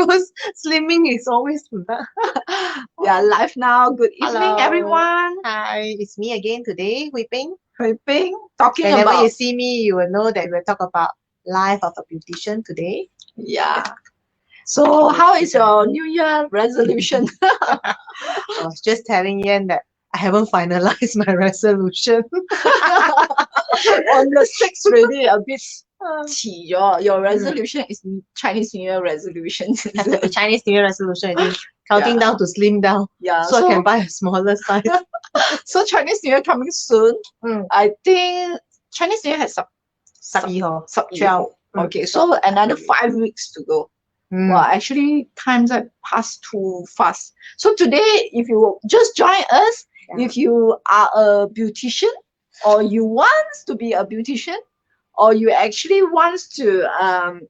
because slimming is always Yeah, live now. Good evening, Hello. everyone. Hi, it's me again today, Hui-Ping. Hui-Ping, talking Whenever you about see me, you will know that we'll talk about life of a beautician today. yeah. So, how is your New Year resolution? I was just telling Yan that I haven't finalized my resolution. On the 6th, really a bit. Your resolution is Chinese New Year resolution. Has to be Chinese New Year resolution, I think. Counting down to slim down. Yeah, so I can buy a smaller size. So Chinese New Year coming soon. I think Chinese New Year has sub 12. Okay, so another 5 weeks to go. Well, actually, times have passed too fast. So today, if you just join us, if you are a beautician, or you want to be a beautician, or you actually want to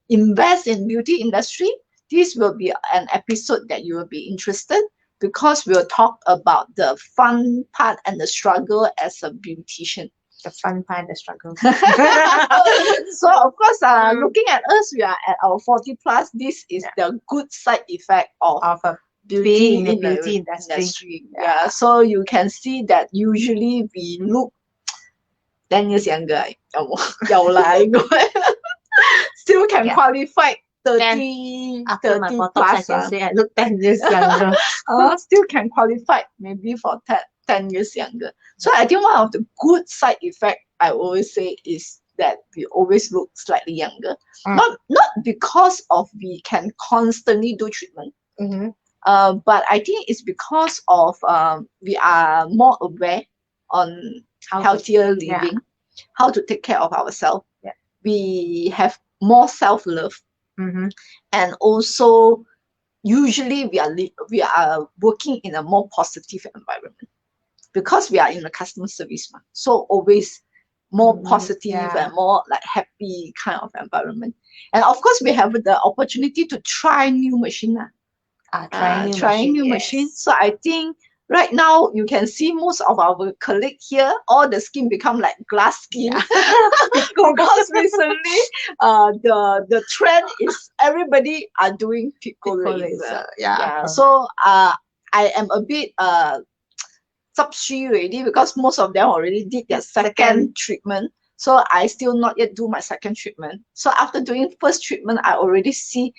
invest in beauty industry, this will be an episode that you will be interested, because we'll talk about the fun part and the struggle as a beautician. The fun part, the struggle. So of course, looking at us, we are at our 40 plus. This is the good side effect of being in the beauty industry. Yeah. So you can see that usually we look 10 years younger. Still can qualify 30, After my 30 Botox, plus. I can say I look 10 years younger. Still can qualify maybe for 10 years younger. So I think one of the good side effect I always say is that we always look slightly younger. Not because of we can constantly do treatment. But I think it's because of we are more aware on healthier living, how to take care of ourselves. We have more self-love, and also usually we are working in a more positive environment, because we are in the customer service, so always more positive and more like happy kind of environment. And of course, we have the opportunity to try new machine. Trying new machines. So I think right now you can see most of our colleagues here, all the skin become like glass skin. Because recently the trend is everybody are doing pico laser. So I am a bit already, because most of them already did their second treatment. So I still not yet do my second treatment. So after doing first treatment, I already see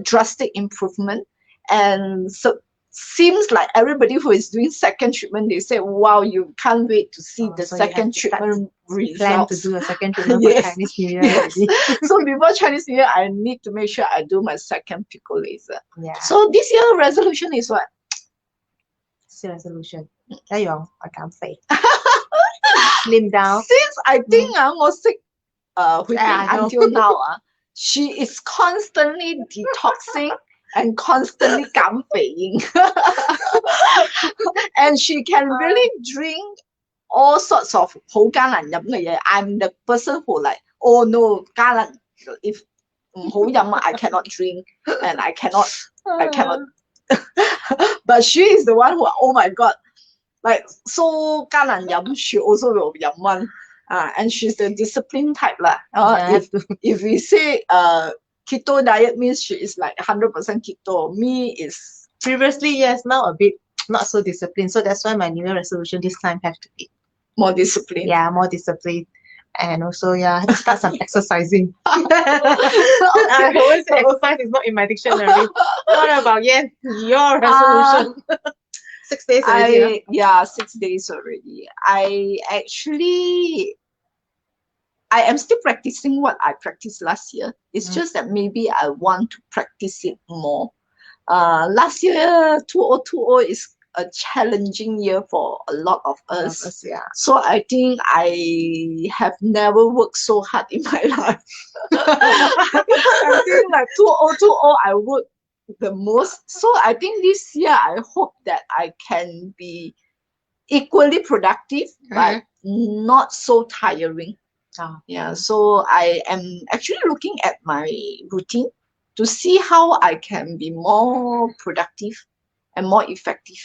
drastic improvement. And so seems like everybody who is doing second treatment, they say, wow, you can't wait to see the second treatment results. Plan to do a second treatment for Chinese New Year. So before Chinese New Year, I need to make sure I do my second pico laser. So this year resolution is what? Resolution. Slim down. Since I think I was sick until now, she is constantly detoxing and constantly 減肥. And she can really drink all sorts of 好艱難飲嘅嘢. I'm the person who like, oh no, 艱難, if 唔好飲, I cannot drink, and I cannot. But she is the one who, oh my god, like so 艱難飲, she also will 飲 one. And she's the discipline type lah. If we say keto diet means she is like 100% keto. Me is previously, yes, now a bit not so disciplined. So that's why my New Year resolution this time have to be more disciplined. Yeah, more disciplined. And also, I have to start some exercising. I always say exercise is not in my dictionary. What about your resolution? 6 days already. 6 days already. I am still practicing what I practiced last year. It's just that maybe I want to practice it more. Last year, 2020 is a challenging year for a lot of us. So I think I have never worked so hard in my life. I think like 2020, I worked the most. So I think this year, I hope that I can be equally productive, but not so tiring. So I am actually looking at my routine to see how I can be more productive and more effective.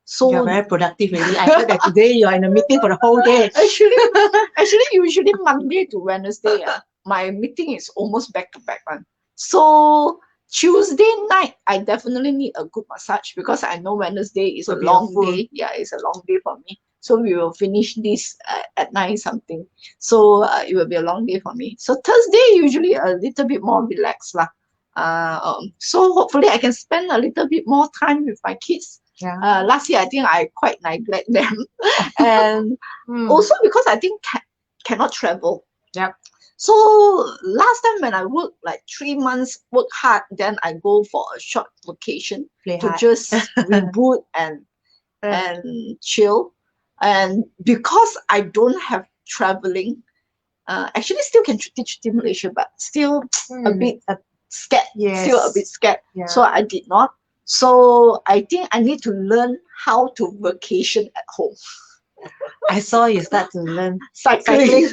So you're very productive really. I heard that today you're in a meeting for the whole day. Actually, usually Monday to Wednesday, my meeting is almost back to back one. So Tuesday night, I definitely need a good massage because I know Wednesday is a Will be long full. day. Yeah, it's a long day for me. So we will finish this at 9 something. So it will be a long day for me. So Thursday usually a little bit more relaxed lah. So hopefully I can spend a little bit more time with my kids. Yeah. Last year I think I quite neglect them, and also because I think cannot travel. Yep. So last time when I work like 3 months, work hard, then I go for a short vacation Play to hard. just reboot and chill. And because I don't have traveling, actually still can teach in Malaysia, but still a bit scared. Yes. Still a bit scared. Yeah. So I did not. So I think I need to learn how to vacation at home. I saw you start to learn Cycling.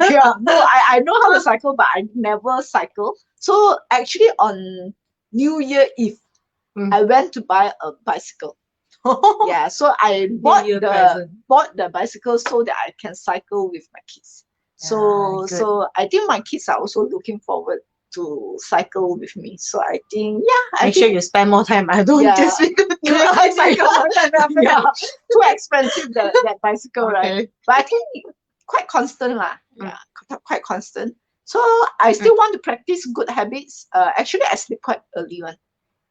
Yeah, no, I know how to cycle, but I never cycle. So actually on New Year Eve, I went to buy a bicycle. Yeah, so I bought the bicycle so that I can cycle with my kids. So I think my kids are also looking forward to cycle with me. So I think Make sure you spend more time. I don't just cycle. Yeah, too expensive that bicycle, right? But I think quite constant lah. Yeah, quite constant. So I still want to practice good habits. Actually, I sleep quite early one.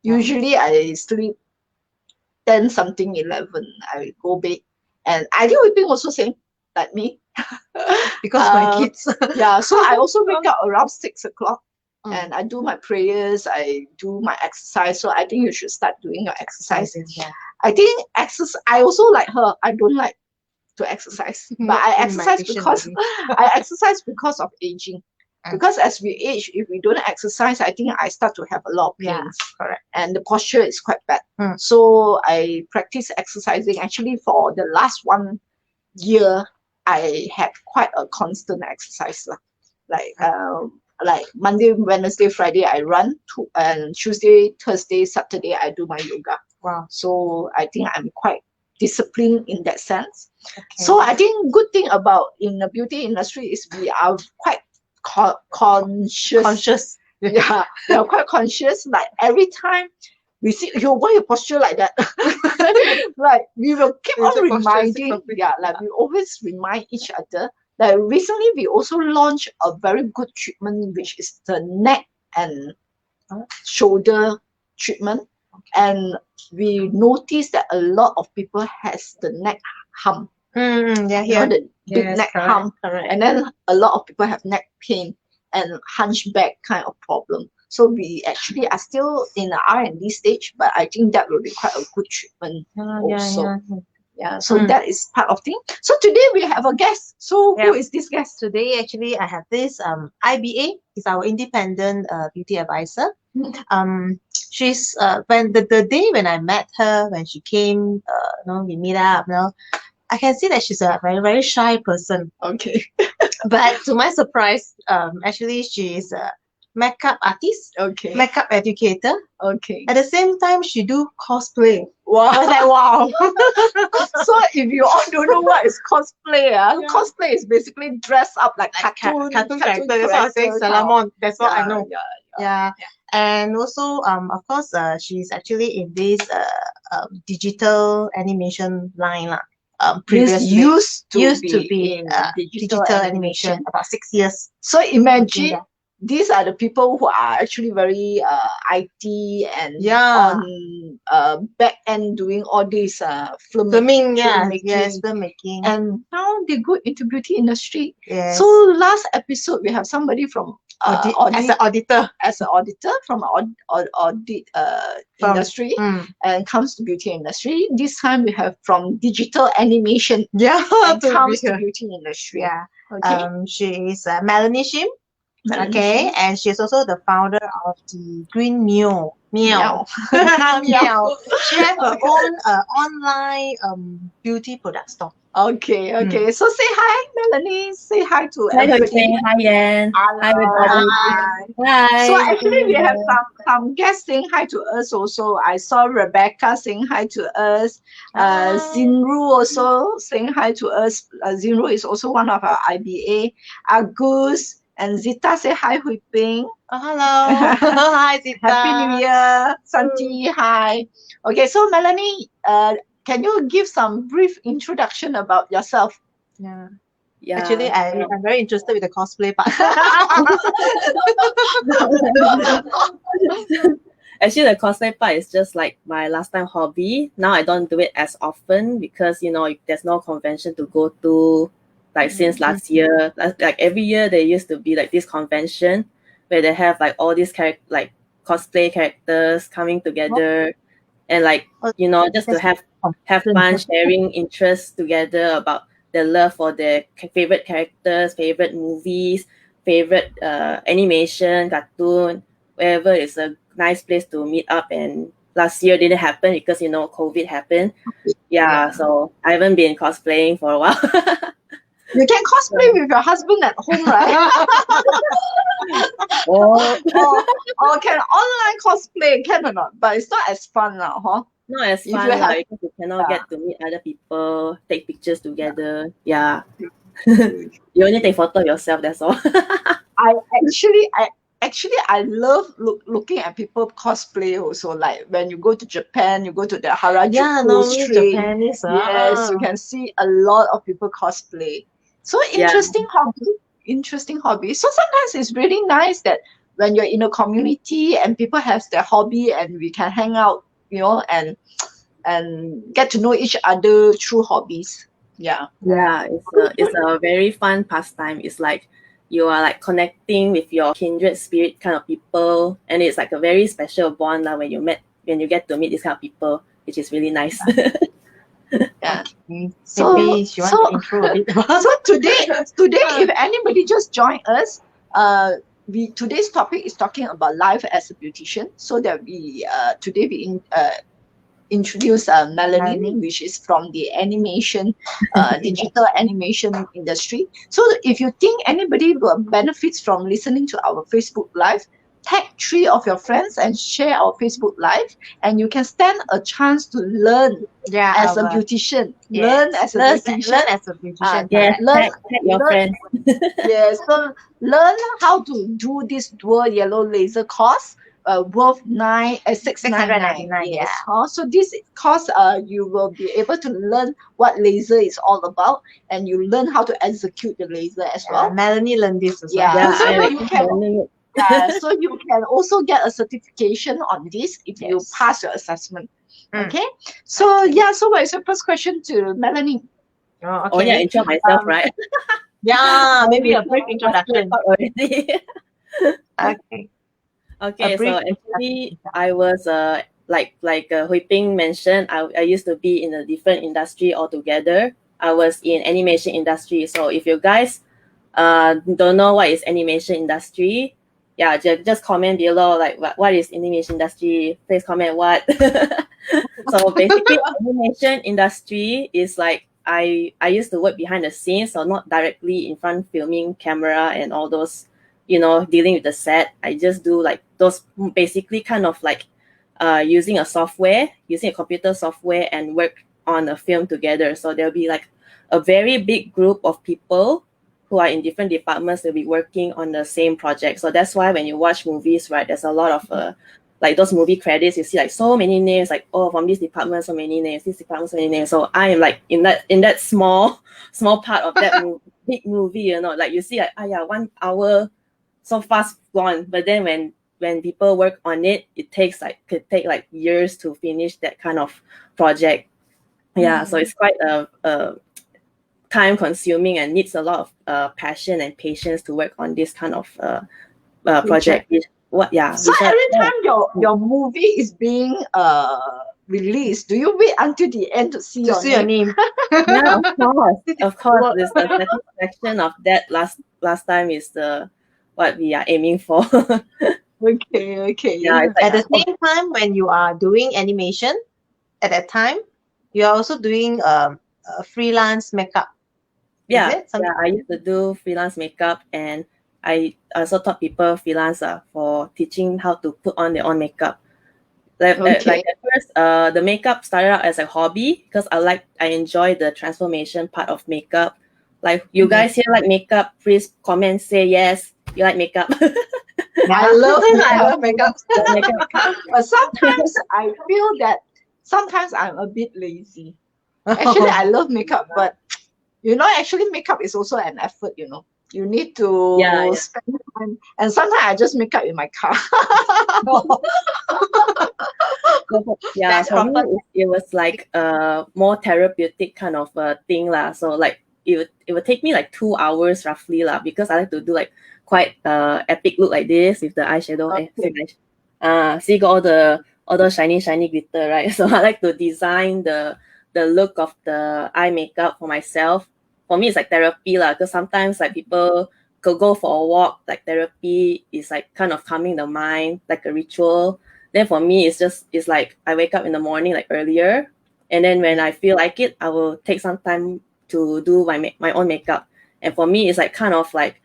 Usually I sleep 10 something 11. I go bed, and I think Weeping also same like me. Because my kids. Yeah, so I also wake up around 6 o'clock. And I do my prayers, I do my exercise. So I think you should start doing your exercise. Yeah. I think exercise, I also like her. I don't like to exercise, but I exercise because of aging. Because as we age, if we don't exercise, I think I start to have a lot of pains. Yeah, correct. And the posture is quite bad. So I practice exercising. Actually, for the last 1 year, I had quite a constant exercise. Like Monday, Wednesday, Friday, I run, and Tuesday, Thursday, Saturday, I do my yoga. Wow. So I think I'm quite disciplined in that sense. So I think good thing about in the beauty industry is we are quite conscious. Yeah, we are quite conscious. Like every time we see, why you posture like that? Like we will keep on reminding. Yeah, like we always remind each other. Like recently, we also launched a very good treatment, which is the neck and shoulder treatment. And we noticed that a lot of people has the neck hump. The big neck hump. Correct. And then a lot of people have neck pain and hunchback kind of problem. So we actually are still in the R&D stage, but I think that will be quite a good treatment also. Yeah, so that is part of thing. So today we have a guest. So who is this guest? Today, actually, I have this IBA. Is our independent beauty advisor. She's when the day when I met her, when she came, we meet up. I can see that she's a very, very shy person. Okay. But to my surprise, actually, she is a makeup artist. Okay. Makeup educator. Okay. At the same time, she do cosplay. Wow. I was like, wow. So if you all don't know what is cosplay, cosplay is basically dress up like cartoon character. That's what I was saying. Salamon. That's what I know. Yeah. And also, of course, she's actually in this digital animation line lah. Previously used to be in digital animation about 6 years. So imagine these are the people who are actually very IT and on back end doing all these filmmaking. And now they go into beauty industry. Yes. So last episode we have somebody from as an auditor from audit industry and comes to beauty industry. This time we have from digital animation and comes to beauty industry. She is Melanie Shim. And she's also the founder of the Green Miao. Miao. She has her own online beauty product store. Okay. So say hi, Melanie. Say hi to everybody. Hi, Yan. Hi, everybody. Hi. So actually, we have some guests saying hi to us also. I saw Rebecca saying hi to us. Zinru also saying hi to us. Zinru is also one of our IBA. Agus and Zita say hi, Hui Ping. Oh, hello. Hi, Zita. Happy New Year, Santi. Hi. Okay, so Melanie, can you give some brief introduction about yourself? Yeah. Yeah. Actually, I'm very interested with the cosplay part. Actually, the cosplay part is just like my last time hobby. Now I don't do it as often because there's no convention to go to. Like since last year, like every year there used to be like this convention where they have like all these like cosplay characters coming together and like just to have fun sharing interests together about their love for their favorite characters, favorite movies, favorite animation, cartoon, wherever is a nice place to meet up. And last year didn't happen because COVID happened. Yeah, so I haven't been cosplaying for a while. You can cosplay with your husband at home, right? Oh, or can online cosplay, can or not? But it's not as fun now, huh? not as If fun you have- because you cannot get to meet other people, take pictures together. Yeah. You only take photo of yourself, that's all. I love looking at people cosplay also. Like when you go to Japan, you go to the Harajuku normally street. Japanese. Yes, you can see a lot of people cosplay. So Yeah. interesting hobby. So sometimes it's really nice that when you're in a community and people have their hobby and we can hang out, and get to know each other through hobbies. Yeah. Yeah, it's a very fun pastime. It's like you are like connecting with your kindred spirit kind of people, and it's like a very special bond when you get to meet these kind of people, which is really nice. Yeah. So, maybe she wants to intro a bit. So today, if anybody just joined us, today's topic is talking about life as a beautician. So that today we introduce Melanie, which is from the animation, digital animation industry. So if you think anybody will benefits from listening to our Facebook Live, tag 3 of your friends and share our Facebook Live, and you can stand a chance to learn as a beautician. Learn as a beautician. Yeah, tag your friends. Yes, so learn how to do this dual yellow laser course. Worth 699. Yes. So this course, you will be able to learn what laser is all about, and you learn how to execute the laser as well. Melanie learned this as well. Yeah. So I you can. So you can also get a certification on this if you pass your assessment. Okay. So so what is your first question to Melanie? Oh yeah, intro myself, right? Yeah, maybe a brief introduction. Already. Okay. Okay, so actually I was like Hui Ping mentioned, I used to be in a different industry altogether. I was in animation industry. So if you guys don't know what is animation industry, yeah, just comment below like what is animation industry. Please comment what. So basically animation industry is like I used to work behind the scenes, so not directly in front filming camera and all those, dealing with the set. I just do like those basically kind of like using a computer software and work on a film together. So there'll be like a very big group of people who are in different departments. They'll be working on the same project. So that's why when you watch movies, right, there's a lot of like those movie credits, you see like so many names, like from this department, so many names, this department, so many names. So I am like in that small part of that big movie, like you see like 1 hour so fast gone. But then when people work on it, could take like years to finish that kind of project. Yeah, so it's quite a time consuming and needs a lot of passion and patience to work on this kind of project. So every time your movie is being released, do you wait until the end to see your name? Yeah, of course. There's the satisfaction of that last time is what we are aiming for. Okay. Yeah, at the same time, when you are doing animation, at that time, you are also doing freelance makeup. Yeah, I used to do freelance makeup, and I also taught people freelance for teaching how to put on their own makeup. Like at first, the makeup started out as a hobby because I enjoy the transformation part of makeup. Like you guys here like makeup, please comment, say yes, you like makeup. I love I makeup. love makeup. But sometimes I feel that sometimes I'm a bit lazy. Actually, I love makeup, but actually makeup is also an effort, You need to Yeah. spend time. And sometimes I just make up in my car. Yeah, That's for me, proper. it was like a more therapeutic kind of thing lah. So like it would take me like 2 hours roughly lah, because I like to do like quite epic look like this with the eyeshadow. See got all the shiny glitter, right? So I like to design the look of the eye makeup for myself. For me, it's like therapy lah, because sometimes like people could go for a walk, like therapy is like kind of calming the mind, like a ritual. Then for me, it's like I wake up in the morning like earlier, and then when I feel like it, I will take some time to do my own makeup. And for me, it's like kind of like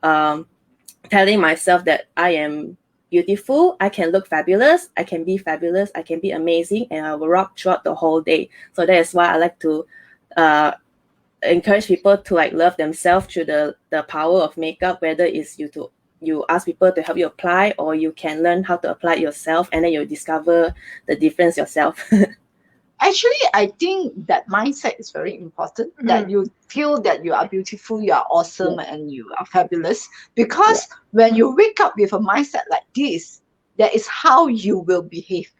telling myself that I am beautiful, I can look fabulous, I can be fabulous, I can be amazing, and I will rock throughout the whole day. So that is why I like to encourage people to like love themselves through the power of makeup, whether it's you ask people to help you apply, or you can learn how to apply it yourself, and then you'll discover the difference yourself. Actually, I think that mindset is very important, that you feel that you are beautiful, you are awesome, and you are fabulous. Because when you wake up with a mindset like this, that is how you will behave.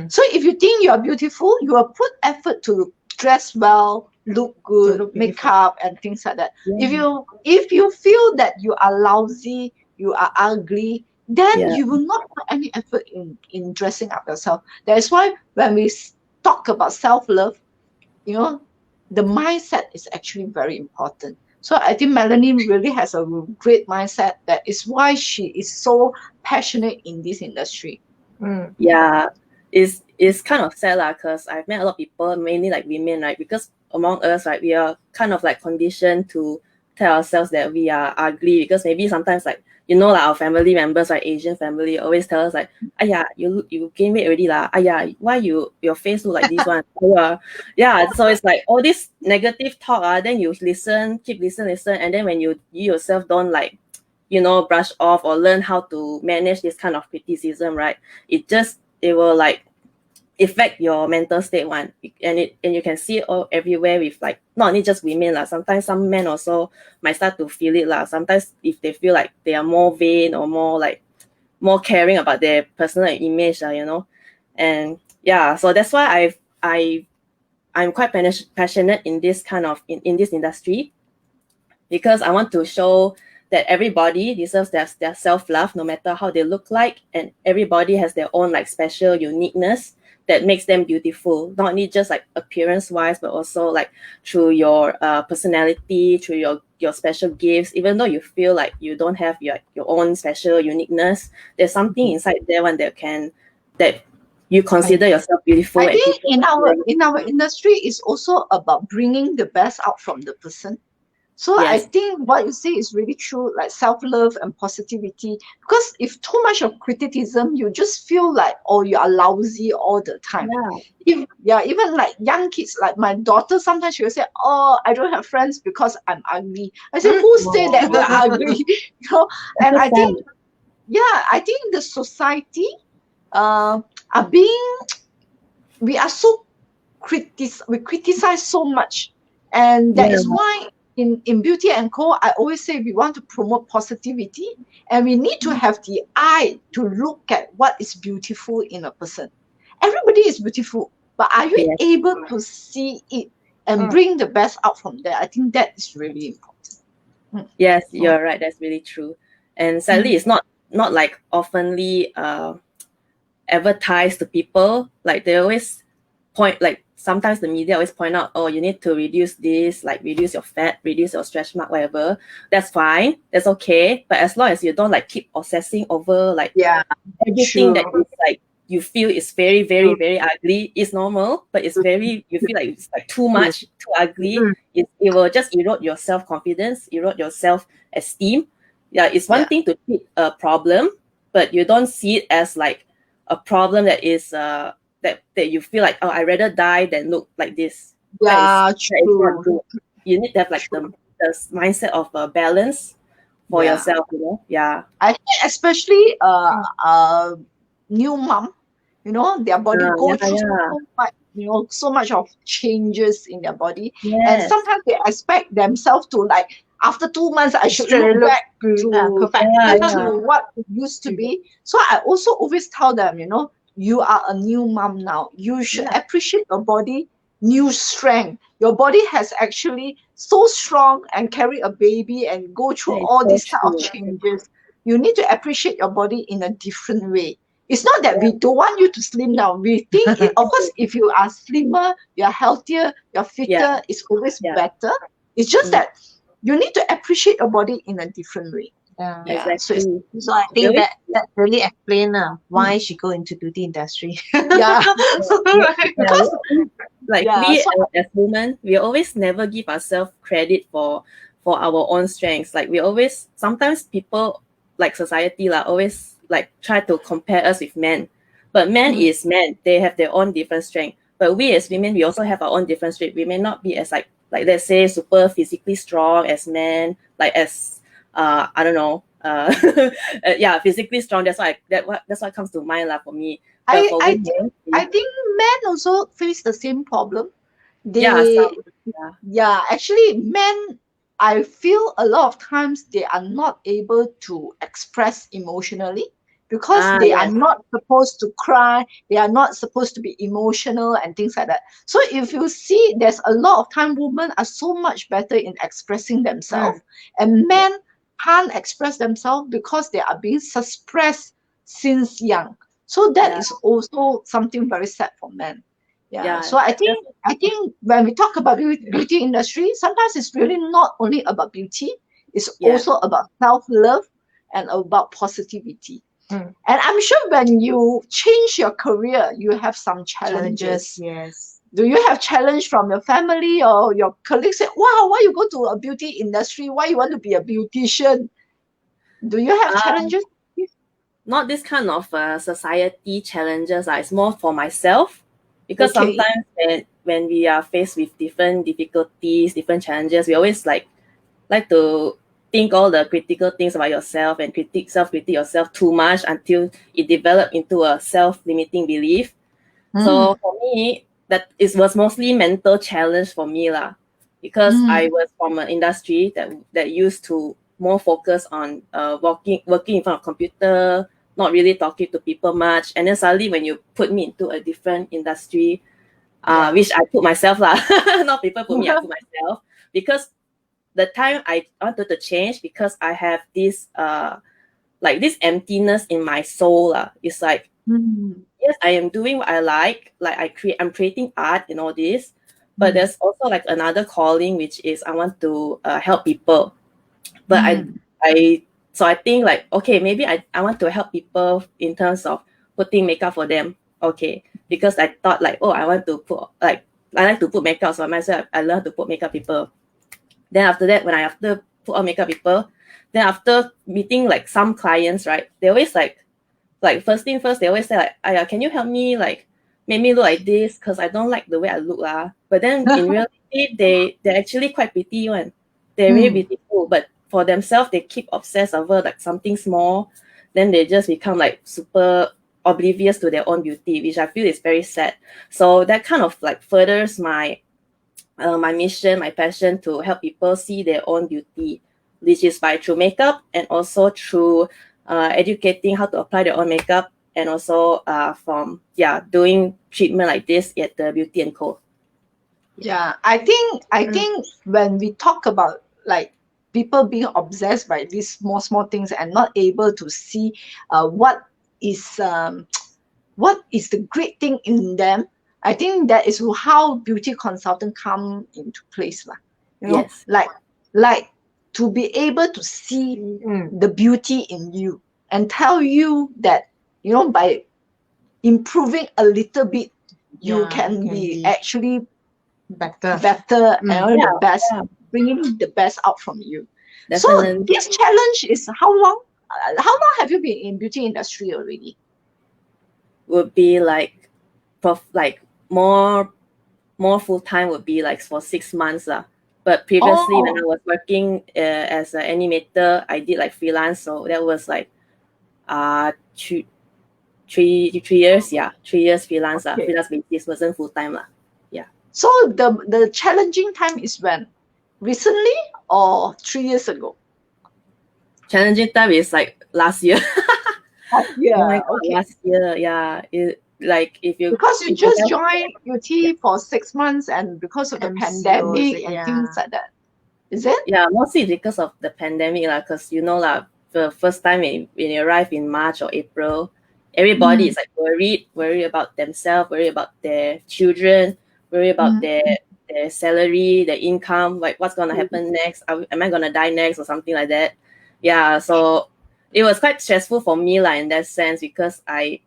So if you think you are beautiful, you will put effort to dress well, look good, make up, and things like that. If you feel that you are lousy, you are ugly, then you will not put any effort in dressing up yourself. That is why when we talk about self-love, the mindset is actually very important. So I think Melanie really has a great mindset. That is why she is so passionate in this industry. Yeah, it's kind of sad lah, because I've met a lot of people, mainly like women, right? Because among us, right, we are kind of like conditioned to tell ourselves that we are ugly, because maybe sometimes like like our family members, like Asian family, always tell us like, "Aya, you gain weight already lah. Aya, why your face look like this one?" Yeah, so it's like all this negative talk. Then you keep listen, and then when you yourself don't like, brush off or learn how to manage this kind of criticism, right? It will like affect your mental state one, and you can see it all everywhere with like not only just women lah. Sometimes some men also might start to feel it lah. Sometimes if they feel like they are more vain or more caring about their personal image, and yeah, so that's why I'm quite passionate in this kind of in this industry, because I want to show that everybody deserves their self-love, no matter how they look like, and everybody has their own like special uniqueness that makes them beautiful, not only just like appearance wise, but also like through your personality, through your special gifts. Even though you feel like you don't have your own special uniqueness, there's something inside there one that you consider yourself beautiful. I think in our industry is also about bringing the best out from the person. So I think what you say is really true, like self-love and positivity. Because if too much of criticism, you just feel like, oh, you are lousy all the time. Even like young kids, like my daughter, sometimes she will say, oh, I don't have friends because I'm ugly. I say, who said that we are ugly? And I think, I think the society we are so we criticize so much. And that is why in Beauty & Co, I always say we want to promote positivity, and we need to have the eye to look at what is beautiful in a person. Everybody is beautiful, but are you able to see it and bring the best out from there? I think that is really important. Yes, you're right. That's really true. And sadly, it's not like oftenly advertised to people. Like they always point, like sometimes the media always point out, oh, you need to reduce this, like reduce your fat, reduce your stretch mark, whatever. That's fine. That's okay. But as long as you don't like keep obsessing over like everything that is like you feel is very, very, very ugly, is normal, but it's very, you feel like it's like too much, too ugly. It will just erode your self-confidence, erode your self-esteem. Yeah, it's one thing to treat a problem, but you don't see it as like a problem that is that you feel like, oh, I'd rather die than look like this. True. You need to have like the mindset of balance, for Yeah. yourself, you know? Yeah. I think especially new mom, you know, their body go Yeah, through yeah. so much, you know, so much of changes in their body, and Yes. sometimes they expect themselves to, like, after 2 months I should Straight look look back good, to perfect. Yeah, back to yeah. what it used to be. So I also always tell them, you know, you are a new mom now. You should Yeah. appreciate your body, new strength. Your body has actually so strong and carry a baby and go through That is all so these type of true. changes. You need to appreciate your body in a different way. It's not that we Yeah. don't want you to slim down. We think, of course, if you are slimmer, you're healthier, you're Yeah. fitter, it's always Yeah. better. It's just Mm. that you need to appreciate your body in a different way. Yeah. Yeah. So it's, Exactly. So I We think always, that really explains why she go into beauty industry. yeah. Right. yeah, Because like yeah, we so as women, we always never give ourselves credit for our own strengths. Like we always, sometimes people, like society lah, always like try to compare us with men. But men is men. They have their own different strength. But we as women, we also have our own different strength. We may not be as like let's say super physically strong as men, like as I don't know, yeah, physically strong. That's what comes to mind lah for me. But I for I think women, I think men also face the same problem. yeah, They yeah, Yeah, actually men, I feel a lot of times they are not able to express emotionally because they are yes. not supposed to cry, they are not supposed to be emotional and things like that. So if you see, there's a lot of time women are so much better in expressing themselves, and men can't express themselves because they are being suppressed since young. So that Yeah. is also something very sad for men. Yeah. Yeah, So I think when we talk about beauty industry, sometimes it's really not only about beauty, it's yeah, also about self-love and about positivity. Mm. And I'm sure when you change your career, you have some Challenges, challenges. yes. Do you have challenge from your family or your colleagues say, wow, why you go to a beauty industry? Why you want to be a beautician? Do you have um, challenges? not this kind of society challenges. It's more for myself, because Okay. sometimes when we are faced with different difficulties, different challenges, we always like to think all the critical things about yourself and self-critique yourself too much until it developed into a self-limiting belief. So for me, was mostly mental challenge for me lah, because I was from an industry that used to more focus on working in front of computer, not really talking to people much, and then suddenly when you put me into a different industry, Yeah. which I put myself lah, not people put me, I put myself, because the time I wanted to change, because I have this like this emptiness in my soul lah. It's like, yes, I am doing what I like I'm creating art and all this, but there's also like another calling, which is I want to help people. But I think like, okay, maybe I want to help people in terms of putting makeup for them. Okay, because I thought like, oh, I want to put like, I like to put makeup, so myself I learned to put makeup people. Then after that, when I after put on makeup people, then after meeting like some clients, right, they always like first thing first, they always say like, Aya, can you help me like make me look like this? Because I don't like the way I look lah. But then in reality, they're actually quite pretty one. They're really beautiful. But for themselves, they keep obsessed over like something small. Then they just become like super oblivious to their own beauty, which I feel is very sad. So that kind of like furthers my my mission, my passion to help people see their own beauty, which is by through makeup and also through educating how to apply their own makeup, and also from doing treatment like this at the Beauty and Co. Yeah, I think when we talk about like people being obsessed by these small things and not able to see what is the great thing in them, I think that is how beauty consultant come into place lah. You know, Yes. like to be able to see the beauty in you and tell you that, you know, by improving a little bit, you can be actually better and Yeah, the best, bringing the best out from you. definitely. So this challenge is how long? How long have you been in beauty industry already? Would be like like more full time would be like for 6 months lah. But previously, when Oh. I was working as an animator, I did like freelance. So that was like three years. Yeah, 3 years freelance. Okay. Freelance basis, wasn't full time. So the challenging time is when? Recently or 3 years ago? Challenging time is like last year. Yeah, Oh my God, okay. last year. Yeah. Like if you Because you if you just have- joined UT for 6 months and because of the MCO, pandemic and yeah. things like that. Is it? Yeah, mostly because of the pandemic, because the first time when you arrive in March or April, everybody is like worried about themselves, worried about their children, worried about their salary, their income, like what's gonna happen next? Am I gonna die next or something like that? Yeah, so it was quite stressful for me in that sense, because I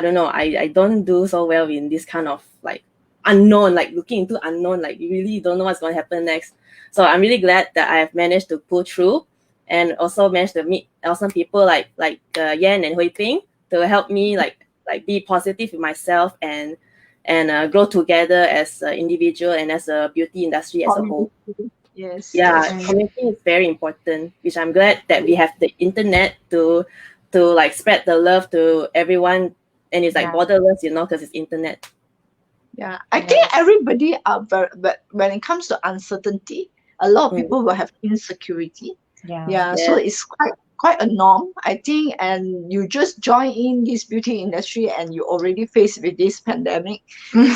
don't know, I don't do so well in this kind of like unknown, like looking into unknown, like you really don't know what's going to happen next. So I'm really glad that I have managed to pull through, and also managed to meet awesome people like Yan and Hui Ping to help me like be positive with myself and grow together as an individual and as a beauty industry as a whole. Yes. Yeah, yes. community is very important, which I'm glad that we have the internet to like spread the love to everyone, and it's like Yeah. borderless, because it's internet. Yeah, I think everybody are very, but when it comes to uncertainty, a lot of Mm. people will have insecurity. Yeah. So it's quite a norm, I think. And you just join in this beauty industry and you already faced with this pandemic.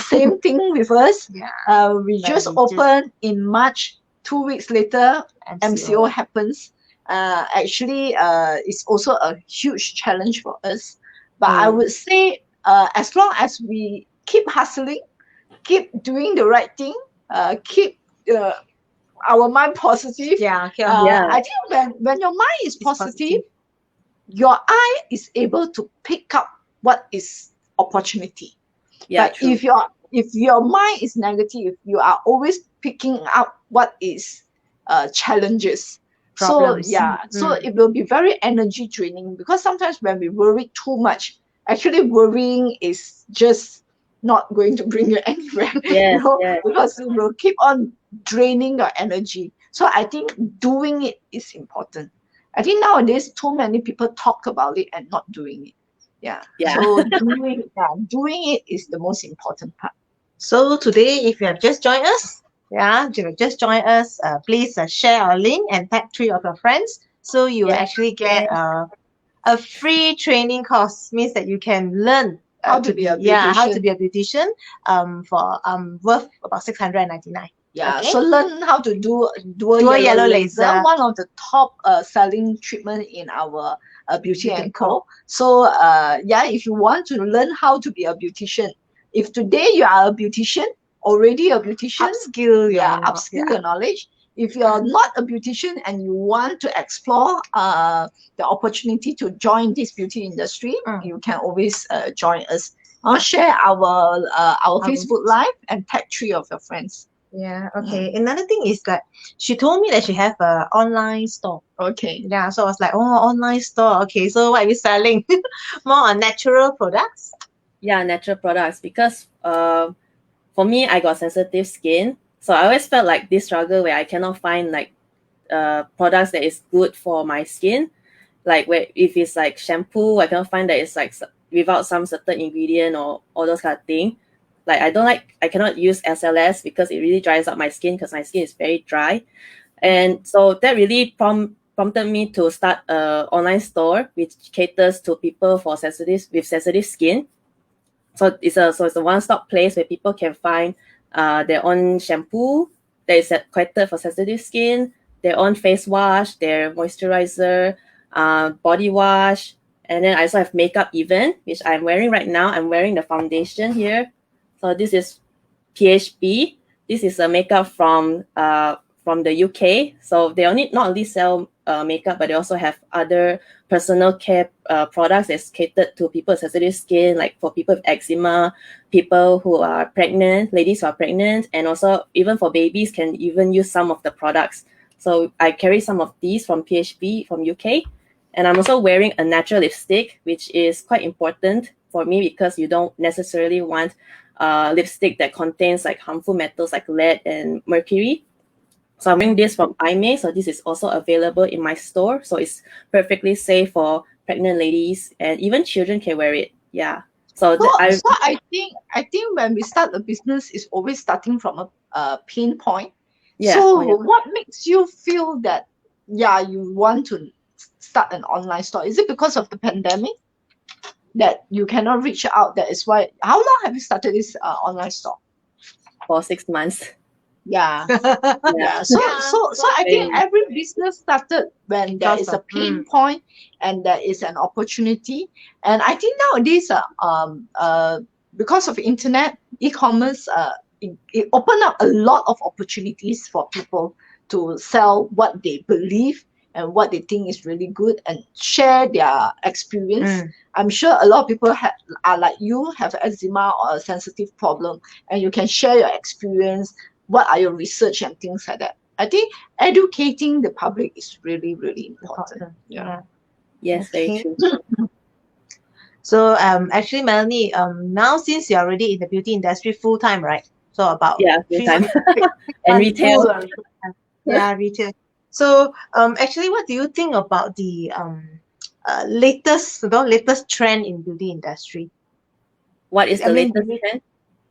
Same thing with us. Yeah. We When just we opened in March. 2 weeks later, MCO. MCO happens. Actually, it's also a huge challenge for us. But I would say, as long as we keep hustling, keep doing the right thing, keep our mind positive. Yeah. I think when your mind is positive, your eye is able to pick up what is opportunity. Yeah, But true. if your mind is negative, you are always picking up what is challenges. Problems. So it will be very energy draining, because sometimes when we worry too much, actually worrying is just not going to bring you anywhere. Yes, Because it will keep on draining your energy. So I think doing it is important. I think nowadays too many people talk about it and not doing it. Yeah. So doing it is the most important part. So today, if you have just joined us, please share our link and tag 3 of your friends. So you will actually get a free training course. Means that you can learn how to be a beautician. how to be a beautician. For worth about 699. Yeah, Okay. so learn how to do dual yellow laser, one of the top selling treatment in our Beauty & Co. So if you want to learn how to be a beautician, if today you are a beautician, already a beautician, upskill your knowledge. If you're not a beautician and you want to explore the opportunity to join this beauty industry, you can always join us. I'll share our Facebook Live and tag 3 of your friends. Yeah, okay. Another thing is that she told me that she have an online store. Okay. Yeah, so I was like, online store. Okay, so what are we selling? More on natural products? Yeah, natural products, because for me, I got sensitive skin. So I always felt like this struggle where I cannot find like products that is good for my skin. Like if it's like shampoo, I cannot find that it's like without some certain ingredient or all those kind of thing. Like I cannot use SLS because it really dries out my skin, because my skin is very dry. And so that really prompted me to start an online store which caters to people with sensitive skin. So it's a one-stop place where people can find their own shampoo that is catered for sensitive skin, their own face wash, their moisturizer, body wash, and then I also have makeup even, which I'm wearing right now. I'm wearing the foundation here. So this is PHB. This is a makeup from the UK. So they not only sell makeup, but they also have other personal care products that's catered to people with sensitive skin, like for people with eczema, people who are pregnant, ladies who are pregnant, and also even for babies can even use some of the products. So I carry some of these from PHB from UK. And I'm also wearing a natural lipstick, which is quite important for me because you don't necessarily want lipstick that contains like harmful metals like lead and mercury. So I'm wearing this from IME, so this is also available in my store. So it's perfectly safe for pregnant ladies, and even children can wear it. Yeah. So I think when we start a business, it's always starting from a pain point. yeah. So Oh, yeah. what makes you feel that you want to start an online store? Is it because of the pandemic that you cannot reach out? That is why. How long have you started this online store? For 6 months. Yeah. Yeah. Yeah. So I think every business started when there is a pain point and there is an opportunity. And I think nowadays because of internet, e-commerce, it opened up a lot of opportunities for people to sell what they believe and what they think is really good and share their experience. I'm sure a lot of people are like you, have eczema or a sensitive problem, and you can share your experience. What are your research and things like that? I think educating the public is really, really important. Yeah. Yes, very Okay. true. So actually, Melanie, now since you're already in the beauty industry full time, right? So about Yeah, full 3 time. months, And months retail. full, yeah, retail. So actually, what do you think about the latest trend in beauty industry? What is I the mean, latest trend?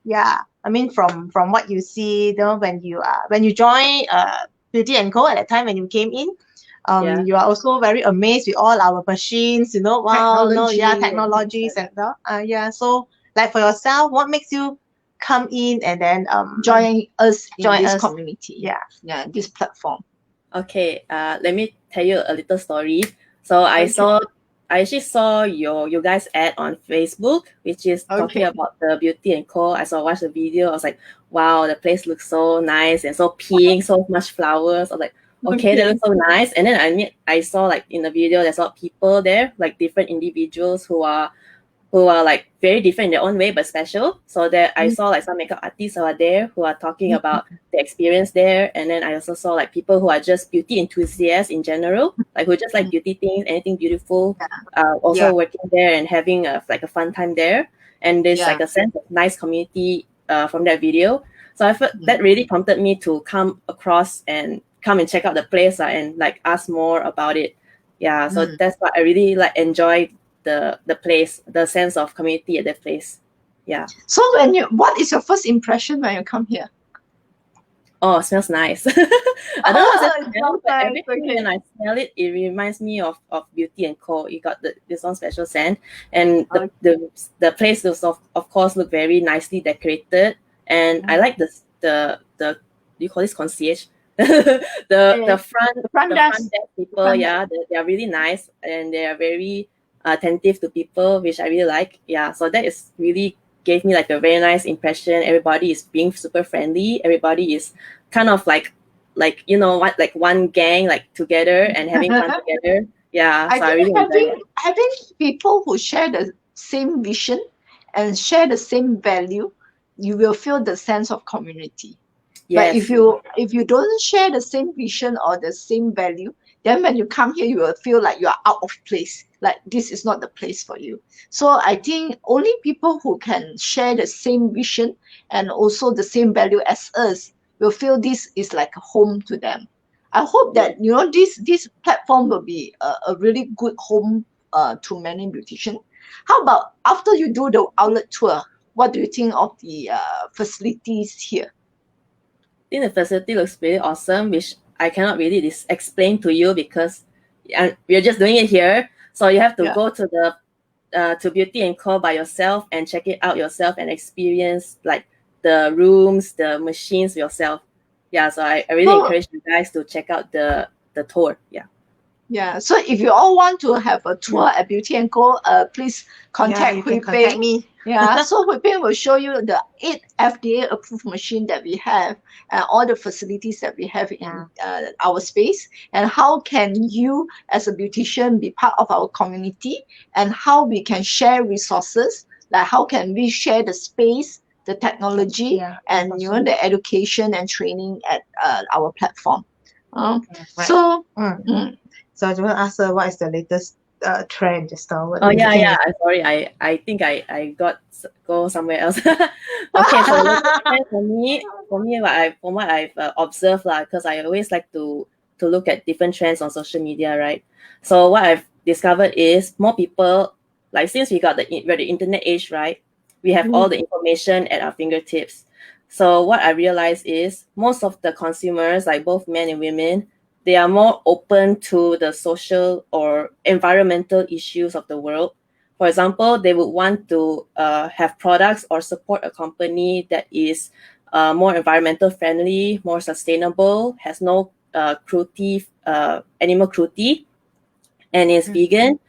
yeah, I mean from what you see, when you join Beauty and Co at that time when you came in, Yeah. you are also very amazed with all our machines, wow, technologies and yeah. So like for yourself, what makes you come in and then join us in join this us? community. Yeah, this platform. Okay. Let me tell you a little story. So I actually saw your guys' ad on Facebook, which is talking about the Beauty and Co. I watched the video. I was like, wow, the place looks so nice and so pink, so much flowers. I was like, okay, that looks so nice. And then I saw like in the video, there's a lot of people there, like different individuals who are like very different in their own way but special. So there I saw like some makeup artists who are there who are talking about the experience there, and then I also saw like people who are just beauty enthusiasts in general, like who just like beauty things, anything beautiful, also working there and having a fun time there. And there's like a sense of nice community from that video. So I felt that really prompted me to come across and come and check out the place and like ask more about it. Yeah, so that's why I really like enjoyed the place, the sense of community at that place. Yeah. So what is your first impression when you come here? Oh, it smells nice. I don't know what's it the smell, smells but nice, every time when I smell it, it reminds me of Beauty and Co. It got this one special scent, and the place was of course look very nicely decorated, and I like the you call this concierge, the front desk people. Yeah, they are really nice and they are very attentive to people, which I really like. Yeah, so that is really gave me like a very nice impression. Everybody is being super friendly. Everybody is kind of like what, like one gang, like together and having fun together. Yeah, so I really enjoy it. Having people who share the same vision and share the same value, you will feel the sense of community. But Yes. if you don't share the same vision or the same value, then when you come here, you will feel like you are out of place. Like this is not the place for you. So I think only people who can share the same vision and also the same value as us will feel this is like a home to them. I hope that this platform will be a really good home to many beauticians. How about after you do the outlet tour? What do you think of the facilities here? I think the facility looks really awesome, which I cannot really explain to you because we're just doing it here. So you have to go to the to Beauty and Co by yourself and check it out yourself and experience like the rooms, the machines yourself. Yeah, so I really encourage you guys to check out the tour. Yeah. Yeah, so if you all want to have a tour at Beauty and Co, please contact Hui Ping. Me. Yeah, so Hui Ping will show you the 8 FDA approved machine that we have and all the facilities that we have in our space, and how can you as a beautician be part of our community, and how we can share resources, like how can we share the space, the technology, and the education and training at our platform. So I just want to ask her what is the latest trend just now? What Oh do you yeah, think? yeah. I'm sorry. I think I go somewhere else. Okay, so for me, from what I've observed lah, because I always like to look at different trends on social media, right? So what I've discovered is more people, like since we're the internet age, right? We have all the information at our fingertips. So what I realized is most of the consumers, like both men and women, they are more open to the social or environmental issues of the world. For example, they would want to have products or support a company that is more environmental friendly, more sustainable, has no cruelty, animal cruelty, and is vegan.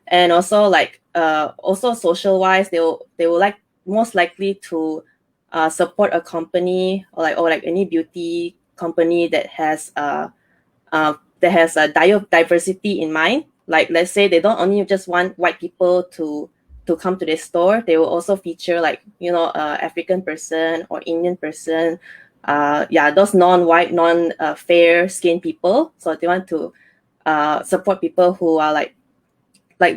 And also like also social wise, they will like most likely to support a company or like any beauty company that has a diversity in mind. Like let's say they don't only just want white people to come to their store. They will also feature like African person or Indian person, those non-white, fair skinned people. So they want to support people who are like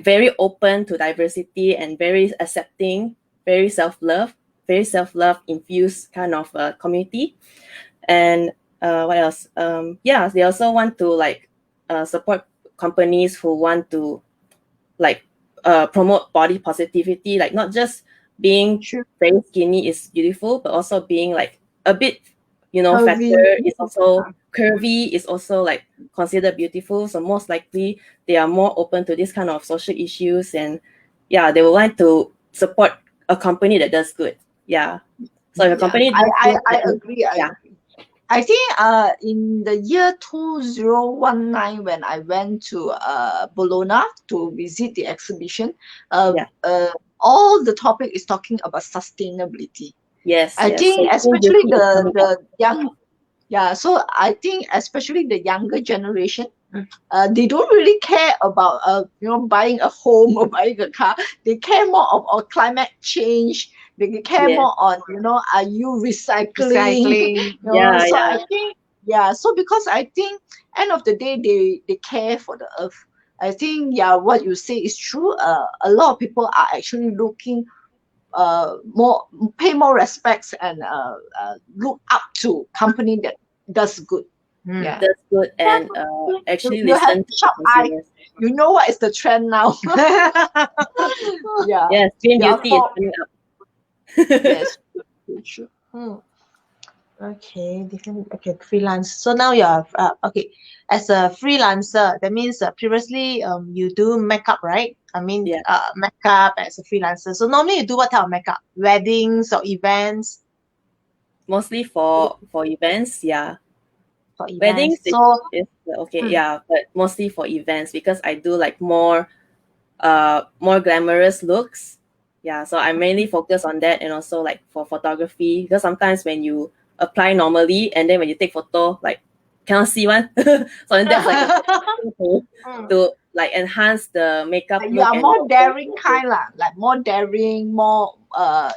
very open to diversity and very accepting, very self-love infused kind of community. And what else? They also want to like support companies who want to like promote body positivity, like not just being very skinny is beautiful, but also being like a bit, Curvy. fatter is also curvy is also like considered beautiful. So most likely they are more open to this kind of social issues, and they will want to support a company that does good. Yeah. So if a company does good, I agree. yeah. I think in the year 2019 when I went to Bologna to visit the exhibition, all the topic is talking about sustainability. Yes. I yes. think So especially beauty is coming the young, so I think especially the younger generation, they don't really care about buying a home or buying a car. They care more of climate change. They care more on are you recycling? Recycling. So I think so because I think end of the day they care for the earth. I think what you say is true. A lot of people are actually looking pay more respects and look up to company that does good. Yeah, that's good, and actually you have listen to sharp eye. consumers. You know what is the trend now. Yes, green beauty is coming up. Yes, true. Okay, different. Okay, freelance. So now you're okay. As a freelancer, that means previously you do makeup, right? I mean, makeup as a freelancer. So normally you do what type of makeup? Weddings or events? Mostly for events, For events. Weddings So is okay, but mostly for events because I do like more glamorous looks. Yeah, so I mainly focus on that, and also like for photography, because sometimes when you apply normally and then when you take photo, like cannot see one. So then that's like to like enhance the makeup you look. are And more daring kind lah, like more daring, more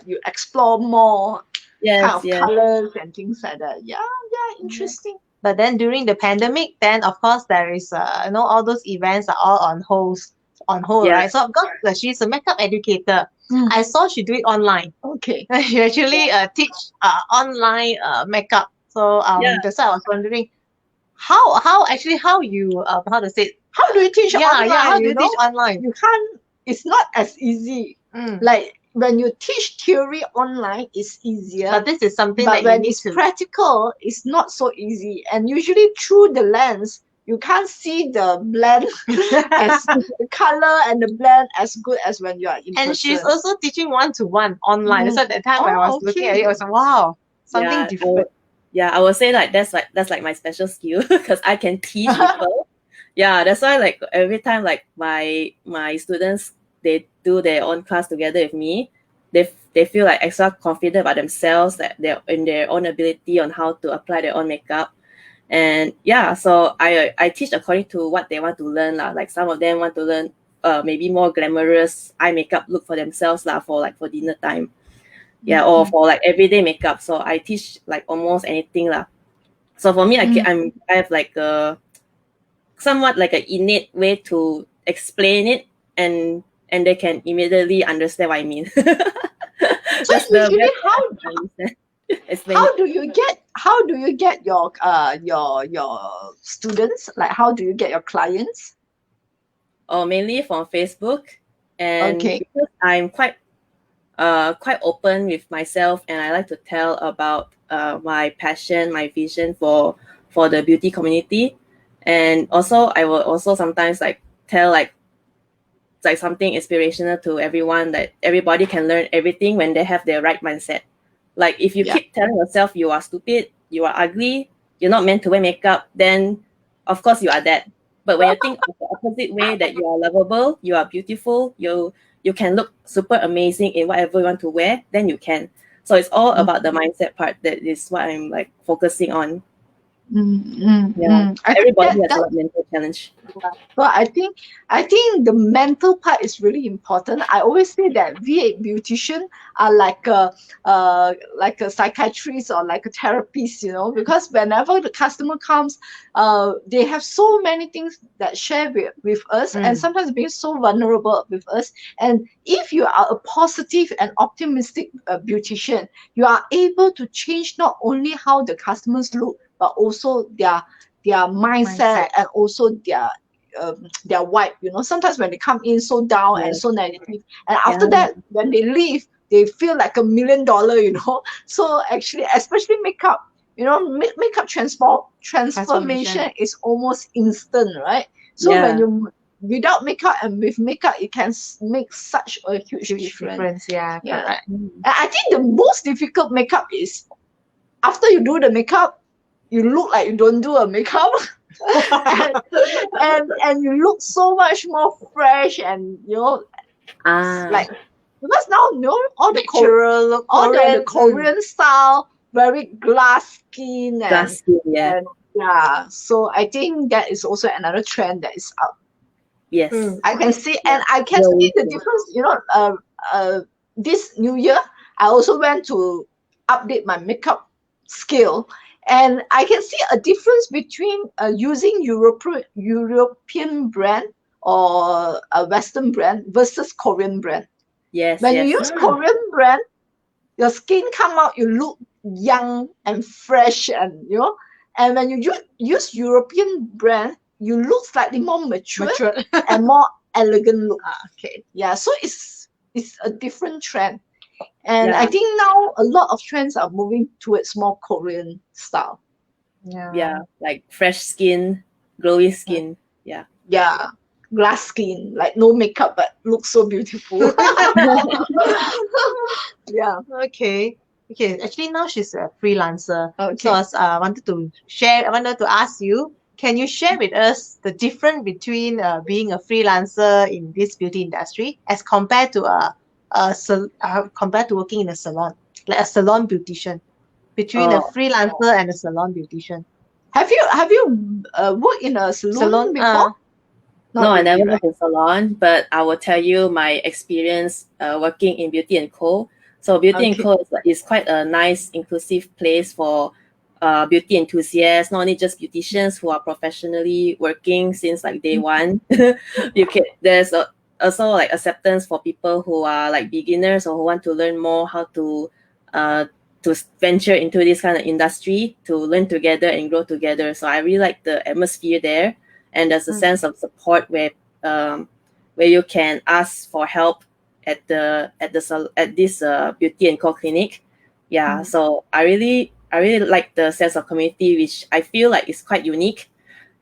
you explore more kind of colors and things like that. Yeah, interesting. But then during the pandemic, then of course there is all those events are all on hold, right? So of course she's a makeup educator. I saw she do it online. Okay. She actually teach online makeup. So that's why I was wondering how you how to say it? How do you teach online? How do you teach online? You can't. It's not as easy. Like when you teach theory online, it's easier. But this is something but that when you need it's to practical, it's not so easy. And usually through the lens, you can't see the blend as the color and the blend as good as when you are in person. And she's also teaching one-to-one online. So at that time when I was looking at it, I was like, wow, something different. I would say like that's like my special skill because I can teach people. That's why like every time like my students, they do their own class together with me, they feel like extra confident about themselves, that they're in their own ability on how to apply their own makeup. And so I teach according to what they want to learn lah. Like some of them want to learn maybe more glamorous eye makeup look for themselves lah, for dinner time. Or for like everyday makeup. So I teach like almost anything lah. So for me, I have like a somewhat like an innate way to explain it and they can immediately understand what I mean. So That's the usually best how do you get your students? Like how do you get your clients? or mainly from Facebook, and Okay. because I'm quite open with myself, and I like to tell about my passion, my vision for the beauty community, and also I will also sometimes like tell like something inspirational to everyone, that everybody can learn everything when they have their right mindset. Like if you Yeah. keep telling yourself you are stupid, you are ugly, you're not meant to wear makeup, then of course you are that. But when you think of the opposite way, that you are lovable, you are beautiful, you can look super amazing in whatever you want to wear, then you can. So it's all about the mindset part. That is what I'm like focusing on. Yeah. I think Everybody has that a mental challenge. so I think the mental part is really important. I always say that we beautician are like a psychiatrist or like a therapist, you know, because whenever the customer comes, they have so many things that share with us, and sometimes being so vulnerable with us. And if you are a positive and optimistic beautician, you are able to change not only how the customers look, but also their mindset and also their vibe. You know, sometimes when they come in so down and so negative, and after that when they leave, they feel like $1 million. You know, so actually, especially makeup. You know, makeup transformation is almost instant, right? So when you without makeup and with makeup, it can make such a huge difference. Yeah, correct. And I think the most difficult makeup is after you do the makeup, you look like you don't do a makeup. and you look so much more fresh, and you know, like, because now you know all the Korean style, very glass skin and yeah. So I think that is also another trend that is out. Yes. I can see, and I can see the difference. You know, this new year I also went to update my makeup skill, and I can see a difference between using European brand or a Western brand versus Korean brand. Yes. When you use Korean brand, your skin come out, you look young and fresh, and you know. And when you use European brand, you look slightly more mature and more elegant look. Okay. Yeah. So it's a different trend. And I think now a lot of trends are moving towards more Korean style. Yeah, like fresh skin, glowy skin. Yeah. Yeah. Glass skin, like no makeup but looks so beautiful. Yeah. Okay. Actually, now she's a freelancer. Okay. So I wanted to ask you, can you share with us the difference between being a freelancer in this beauty industry as compared to compared to working in a salon, like a salon beautician, between a freelancer and a salon beautician? Have you worked in a salon before? No, I never worked in salon, but I will tell you my experience working in Beauty & Co. So Beauty & Co is quite a nice, inclusive place for beauty enthusiasts, not only just beauticians who are professionally working since like day one. There's also like acceptance for people who are like beginners or who want to learn more how to venture into this kind of industry, to learn together and grow together. So I really like the atmosphere there. And there's a sense of support where you can ask for help at this Beauty & Co clinic. Yeah, so I really like the sense of community, which I feel like is quite unique,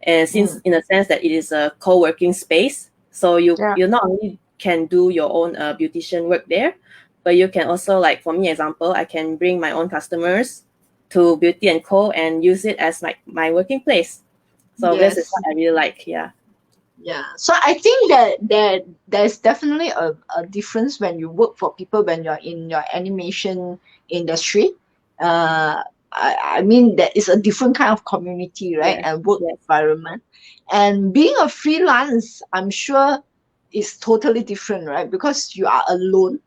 and since in a sense that it is a co-working space, so you not only can do your own beautician work there, but you can also, like for me example, I can bring my own customers to Beauty & Co and use it as my working place. So this is what I really like. Yeah. So I think that there's definitely a difference when you work for people when you're in your animation industry. I mean that is a different kind of community, right? And work environment. And being a freelance, I'm sure is totally different, right? Because you are alone.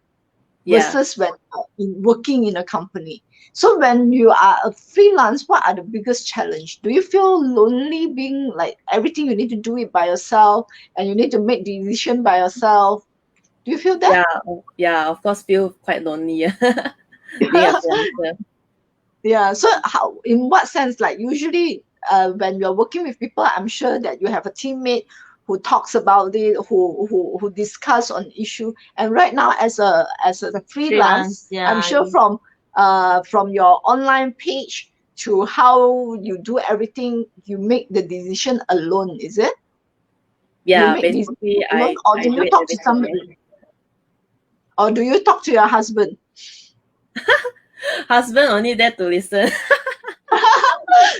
Yeah. versus when working in a company. So when you are a freelance, what are the biggest challenge? Do you feel lonely being like everything you need to do it by yourself and you need to make decision by yourself? Do you feel that? Yeah, of course, feel quite lonely. Being a freelancer. Yeah. So how, in what sense, like usually when you're working with people, I'm sure that you have a teammate who talks about it, who discuss on issue. And right now as a freelance, I'm yeah. sure from your online page to how you do everything, you make the decision alone, is it? You Yeah, make decision basically, alone, I or I do do you it talk to everything alone. somebody? Or do you talk to your husband? Husband only there to listen.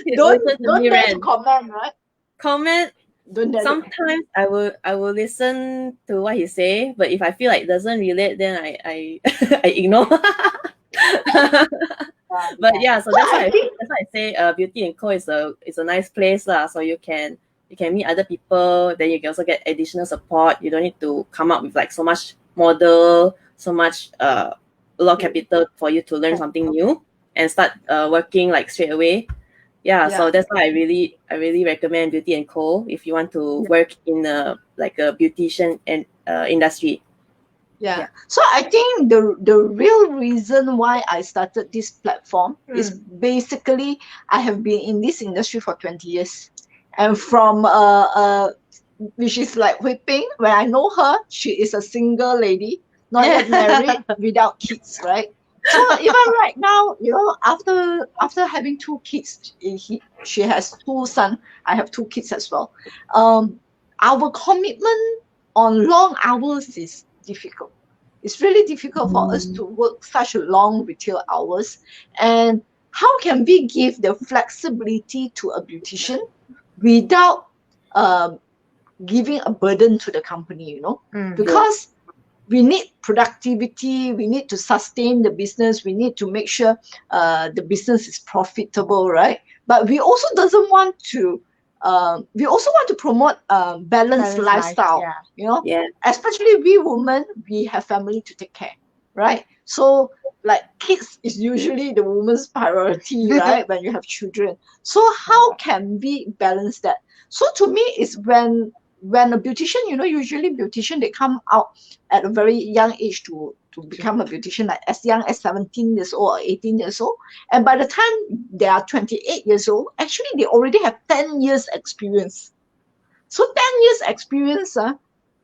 He listen to Don't me dare to rant. comment, right? Comment. Don't dare to. Sometimes I will listen to what he say, but if I feel like it doesn't relate, then I I ignore. But yeah, so So that's I why think I say Beauty and Co is a nice place lah. So you can meet other people. Then you can also get additional support. You don't need to come up with like so much model, so much a lot of capital for you to learn something new and start working like straight away. Yeah, so yeah. that's why I really recommend Beauty and Co if you want to work in a beautician and industry. Yeah. Yeah. So I think the real reason why I started this platform is basically I have been in this industry for 20 years. And from which is like whipping, when I know her, she is a single lady, not yet married, without kids, right? So even right now, after having two kids, she has two sons, I have two kids as well. Our commitment on long hours is difficult. It's really difficult for us to work such long retail hours. And how can we give the flexibility to a beautician without um, giving a burden to the company, because we need productivity, we need to sustain the business, we need to make sure the business is profitable, right? But we also doesn't want to we also want to promote balanced lifestyle, Yeah. especially we women, we have family to take care, right? So like kids is usually the woman's priority, right? When you have children. So how can we balance that? So to me, it's when a beautician, usually beautician, they come out at a very young age to become a beautician, like as young as 17 years old or 18 years old. And by the time they are 28 years old, actually they already have 10 years experience. So 10 years experience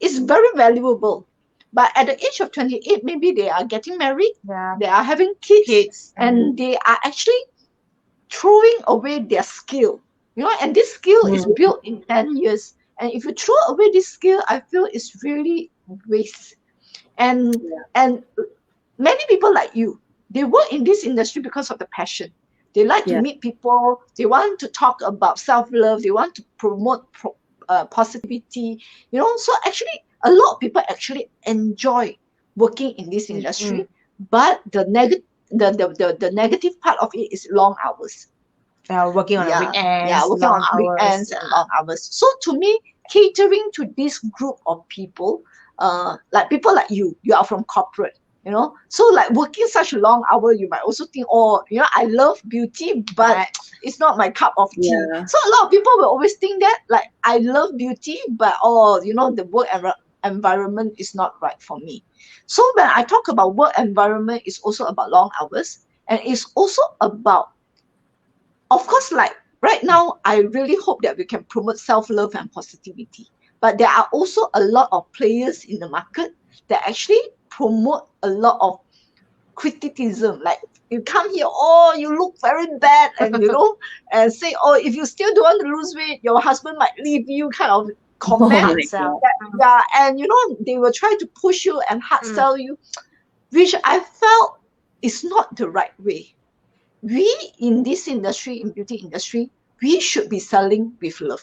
is very valuable. But at the age of 28, maybe they are getting married, they are having kids, and they are actually throwing away their skill, and this skill is built in 10 years. And if you throw away this skill, I feel it's really waste. And and many people like you, they work in this industry because of the passion. They like to Yeah. meet people, they want to talk about self-love, they want to promote positivity, so actually a lot of people actually enjoy working in this industry. But the negative part of it is long hours. Working on Yeah, weekends, working long on hours. weekends and long hours. So to me, catering to this group of people, like people like you are from corporate, so like working such a long hour, you might also think, oh, I love beauty, but Right. it's not my cup of tea. Yeah. So a lot of people will always think that, like, I love beauty, but the work environment is not right for me. So when I talk about work environment, it's also about long hours, and it's also about, of course, like right now, I really hope that we can promote self-love and positivity. But there are also a lot of players in the market that actually promote a lot of criticism. Like, you come here, oh, you look very bad, and and say, oh, if you still don't want to lose weight, your husband might leave you, kind of comment. Oh my So, God. Yeah, and they will try to push you and hard sell you, which I felt is not the right way. We in this industry, in beauty industry, we should be selling with love.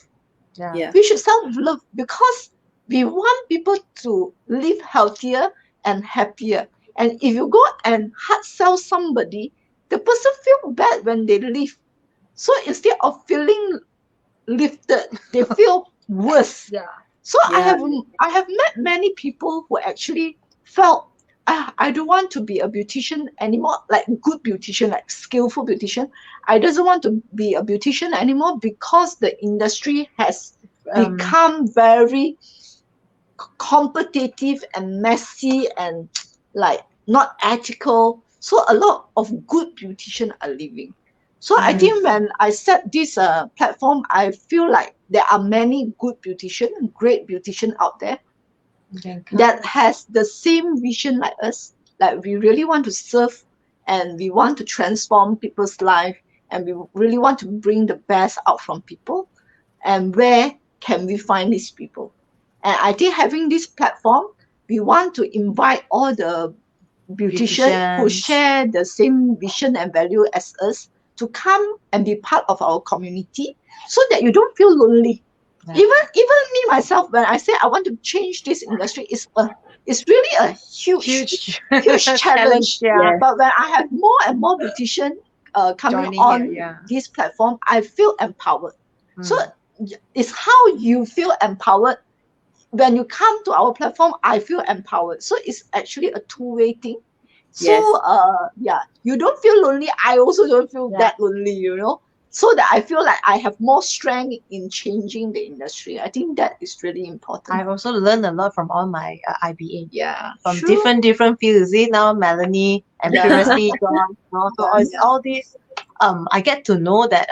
Yeah. We should sell with love because we want people to live healthier and happier. And if you go and hard sell somebody, the person feel bad when they leave. So instead of feeling lifted, they feel worse. yeah. So Yeah. I have met many people who actually felt I don't want to be a beautician anymore, like good beautician, like skillful beautician. I doesn't want to be a beautician anymore because the industry has become very competitive and messy and like not ethical. So a lot of good beauticians are leaving. So I think when I set this platform, I feel like there are many good beauticians, great beauticians out there that has the same vision like us. Like we really want to serve and we want to transform people's life and we really want to bring the best out from people. And where can we find these people? And I think having this platform, we want to invite all the beauticians who share the same vision and value as us to come and be part of our community so that you don't feel lonely. Even me myself, when I say I want to change this industry, it's really a huge challenge. But when I have more and more beauticians coming on this platform, I feel empowered. So it's how you feel empowered. When you come to our platform, I feel empowered. So it's actually a two-way thing. So you don't feel lonely. I also don't feel that lonely, you know. So that I feel like I have more strength in changing the industry. I think that is really important. I've also learned a lot from all my IBA. From true. different fields. See now Melanie and previously John. So all these I get to know that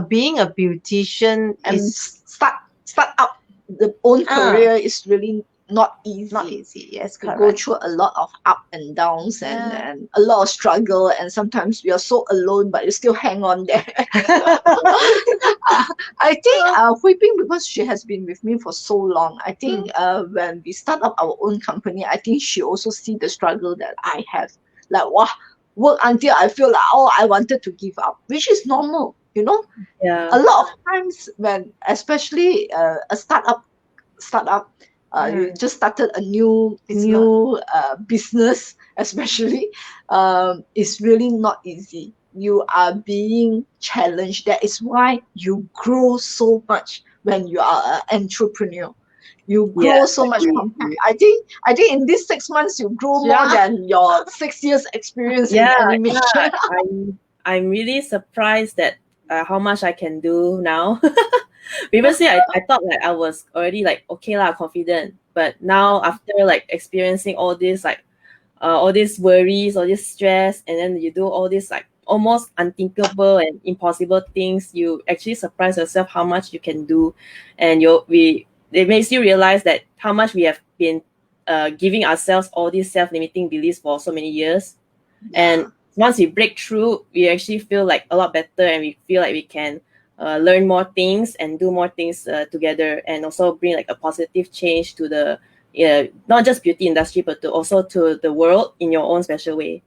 being a beautician and is start up the own career is really not easy. Not easy, yes, you correct. go through a lot of up and downs and a lot of struggle, and sometimes we are so alone, but you still hang on there. I think Hui Ping, because she has been with me for so long, I think when we start up our own company, I think she also see the struggle that I have. Like, wow, work until I feel like, oh, I wanted to give up, which is normal, you know. A lot of times when, especially a startup, you just started a new business, especially, it's really not easy. You are being challenged. That is why you grow so much when you are an entrepreneur. You grow so much. I think in these 6 months you grow more than your 6 years experience in animation. I'm really surprised that how much I can do now. Previously, I thought like I was already like okay lah, confident. But now after like experiencing all this like all these worries, all this stress, and then you do all these like almost unthinkable and impossible things, you actually surprise yourself how much you can do, and it makes you realize that how much we have been giving ourselves all these self-limiting beliefs for so many years, and once we break through, we actually feel like a lot better, and we feel like we can learn more things and do more things together, and also bring like a positive change to the not just beauty industry, but also to the world in your own special way.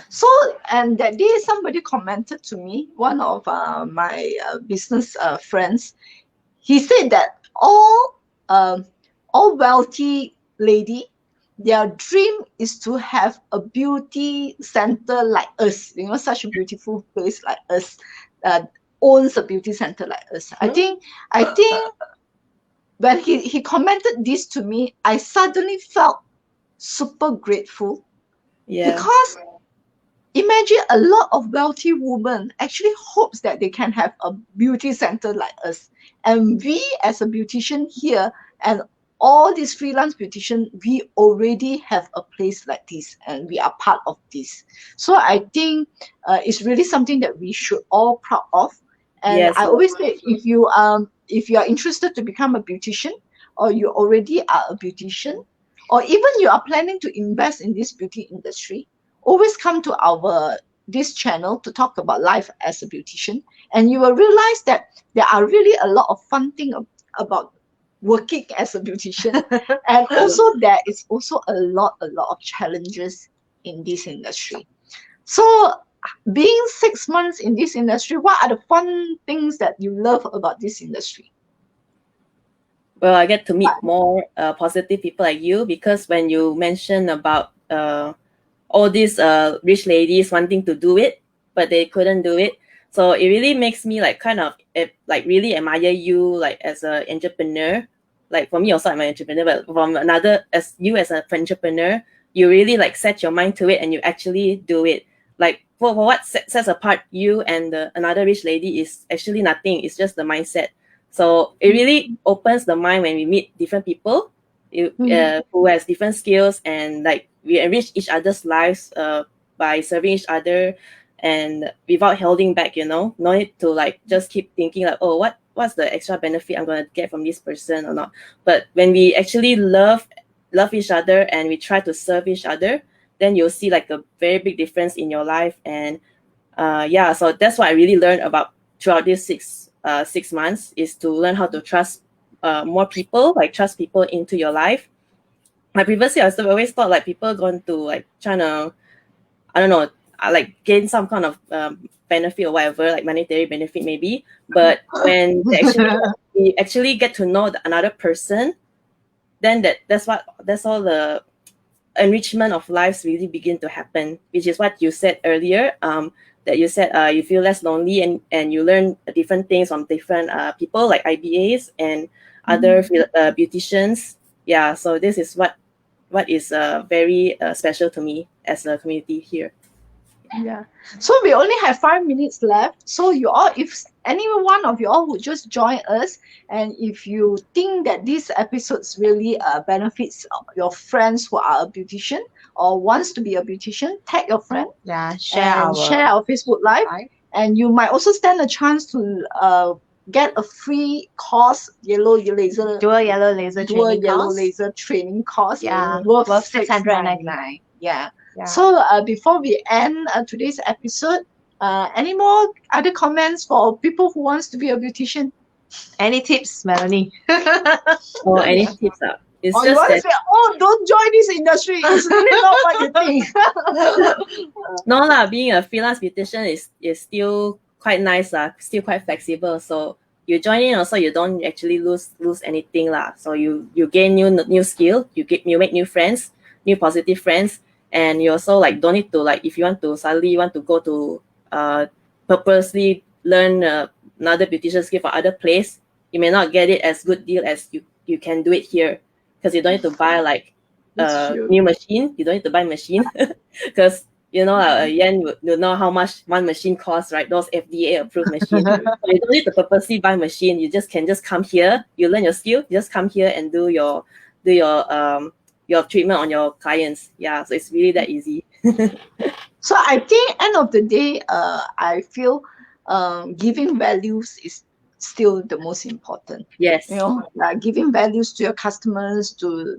So, and that day somebody commented to me, one of my business friends, he said that all wealthy lady, their dream is to have a beauty center like us, you know, such a beautiful place like us, owns a beauty center like us. I think when he commented this to me, I suddenly felt super grateful. Because imagine a lot of wealthy women actually hopes that they can have a beauty center like us. And we as a beautician here and all these freelance beauticians, we already have a place like this and we are part of this. So I think it's really something that we should all proud of. And I always say, if you are interested to become a beautician, or you already are a beautician, or even you are planning to invest in this beauty industry, always come to this channel to talk about life as a beautician, and you will realize that there are really a lot of fun things about working as a beautician, and also there is also a lot of challenges in this industry. So, being 6 months in this industry, what are the fun things that you love about this industry? Well, I get to meet more positive people like you, because when you mention about all these rich ladies wanting to do it, but they couldn't do it, so it really makes me like kind of like really admire you like as an entrepreneur. Like for me also I'm an entrepreneur, but from another, as you as an entrepreneur, you really like set your mind to it and you actually do it. Like for what sets apart you and another rich lady is actually nothing. It's just the mindset. So it really opens the mind when we meet different people who has different skills, and like we enrich each other's lives by serving each other, and without holding back, no need to like just keep thinking like, oh, what's the extra benefit I'm going to get from this person or not. But when we actually love each other and we try to serve each other, then you'll see like a very big difference in your life. And so that's what I really learned about throughout these 6 months, is to learn how to trust more people, like trust people into your life. Like previously, I always thought like people are going to like trying to, I don't know, like gain some kind of benefit or whatever, like monetary benefit maybe. But when we actually get to know another person, then that's all the enrichment of lives really begin to happen, which is what you said earlier. That you said you feel less lonely and you learn different things from different people like IBAs and other beauticians. Yeah, so this is what is very special to me as a community here. Yeah. So we only have 5 minutes left. So you all, if any one of you all would just join us, and if you think that this episodes really benefits your friends who are a beautician or wants to be a beautician, tag your friend. Yeah, share our Facebook Live. And you might also stand a chance to get a free course, dual yellow laser training course. Yeah, worth $699. Yeah. So before we end today's episode, any more other comments for people who wants to be a beautician? Any tips, Melanie? Or any tips? It's or just you want that, to say, oh, don't join this industry. It's really not what you think. no lah, being a freelance beautician is still quite nice lah, still quite flexible. So you join in also, you don't actually lose anything lah. So you gain new skill, you make new friends, new positive friends, and you also like don't need to like, if you want to suddenly want to go to purposely learn another beautician skill for other place, you may not get it as good deal as you can do it here, because you don't need to buy like new machine. You don't need to buy machine because Yen will know how much one machine costs, right? Those FDA approved machines. So you don't need to purposely buy machine. You can just come here. You learn your skill. You just come here and do your treatment on your clients. Yeah, so it's really that easy. So I think end of the day, I feel giving values is still the most important. Yes. Like giving values to your customers, to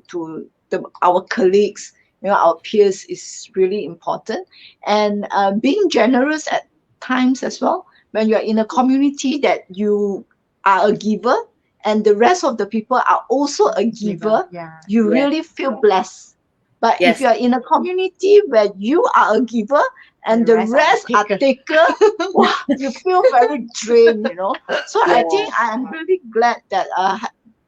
our colleagues, our peers is really important. And being generous at times as well. When you're in a community that you are a giver and the rest of the people are also a giver, you really feel blessed. But if you're in a community where you are a giver and the rest are taker, wow, you feel very drained, So I think I am really glad that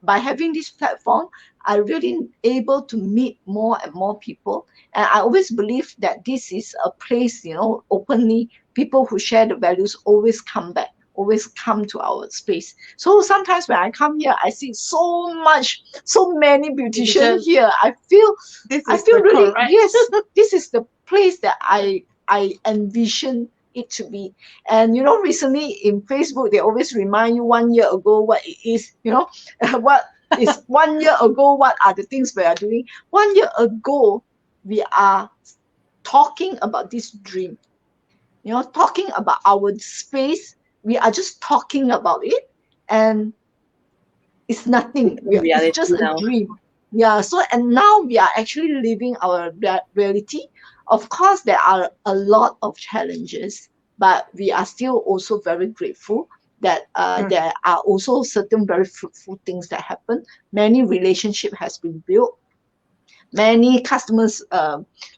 by having this platform, I'm really able to meet more and more people. And I always believe that this is a place, openly, people who share the values always come back, always come to our space. So sometimes when I come here, I see so many beauticians here. I feel really, yes, this is the place that I envision it to be. And recently in Facebook, they always remind you 1 year ago what it is, what is 1 year ago, what are the things we are doing. 1 year ago, we are talking about this dream, talking about our space. We are just talking about it, and it's nothing. It's just a dream. Yeah. So, and now we are actually living our reality. Of course, there are a lot of challenges, but we are still also very grateful that there are also certain very fruitful things that happen. Many relationship has been built. Many customers'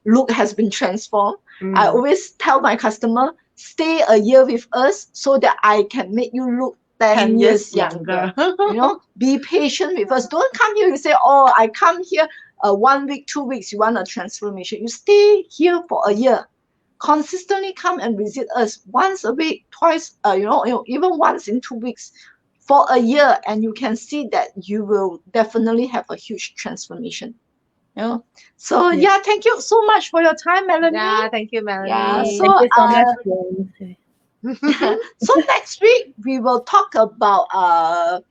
look has been transformed. I always tell my customer, stay a year with us so that I can make you look 10 years younger. Be patient with us. Don't come here and say, oh, I come here 1 week, 2 weeks, you want a transformation. You stay here for a year. Consistently come and visit us once a week, twice, even once in 2 weeks for a year, and you can see that you will definitely have a huge transformation. know. So yeah, thank you so much for your time, Melanie. Yeah, thank you, Melanie. Yeah, so Thank you so much, Jen. so next week we will talk about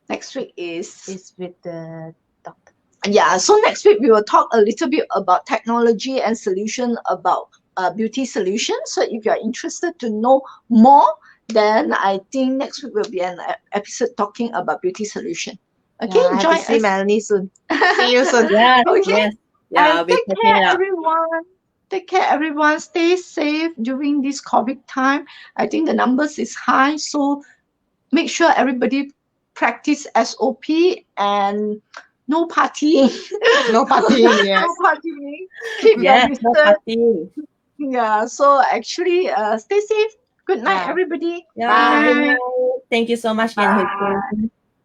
next week is It's with the doctor. yeah, so next week we will talk a little bit about technology and solution about beauty solutions. So if you're interested to know more, then I think next week will be an episode talking about beauty solution. Okay, Yeah, I have join to see us. Melanie soon. See you soon. Yes, Okay. yes. Yeah, And I'll be take checking care, it out. everyone. Take care, everyone. Stay safe during this COVID time. I think the numbers is high, so make sure everybody practice SOP and no partying. No partying, yes. No partying. Keep your Yes, no distance. party. Yeah. So actually, stay safe. Good night, Yeah. everybody. Yeah, Bye. good night. Thank you so much, Jen,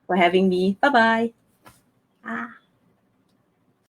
for having me. Bye-bye. Ah.